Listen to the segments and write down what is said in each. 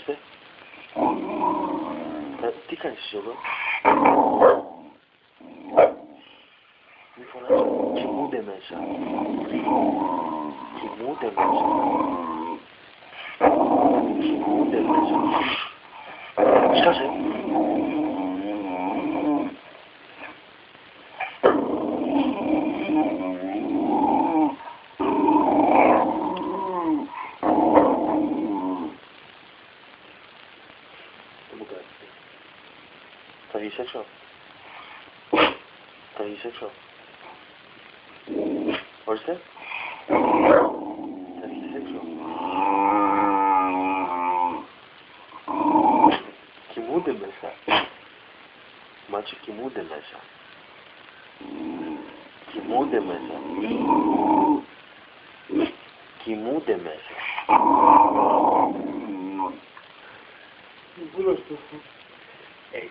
Ορίστε. Τι κάνεις εσύ εδώ? Μη φωνάζω. Κοιμούνται μέσα. Κοιμούνται μέσα. Κοιμούνται μέσα. Σκάσε. Θα βγεις έξω. Θα βγεις έξω. Ορίστε. Θα βγεις έξω. Κοιμούνται μέσα. Μάτσο, κοιμούνται μέσα. Κοιμούνται μέσα. Κοιμούνται μέσα.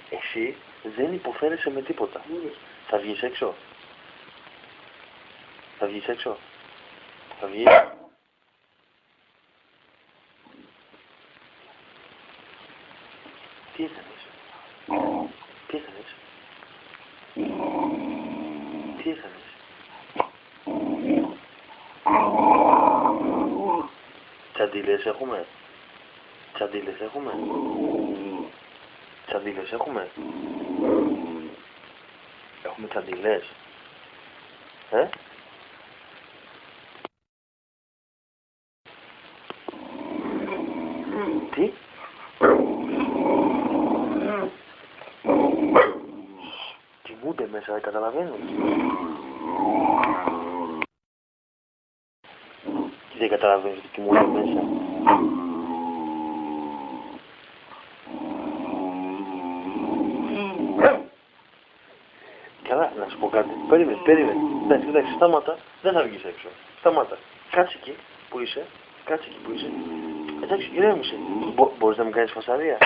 Εσύ δεν υποφέρεσαι με τίποτα. Θα βγεις έξω. Θα βγεις έξω. Θα βγεις. Τι έκανες? Τι έκανες? Τι έκανες? Τσαντίλες έχουμε? Τσαντίλες έχουμε? Τσαντίλες έχουμε? Έχουμε τσαντίλες? Τι? Κοιμούνται μέσα, δεν καταλαβαίνω. Και δεν καταλαβαίνεις ότι κοιμούνται μέσα. Καλά, να σου πω κάτι. Περίμενε. Εντάξει, σταμάτα. Δεν θα βγεις έξω. Σταμάτα. Κάτσε εκεί που είσαι. Εντάξει, ηρέμησε. Μπορείς να μου κάνεις φασαρία?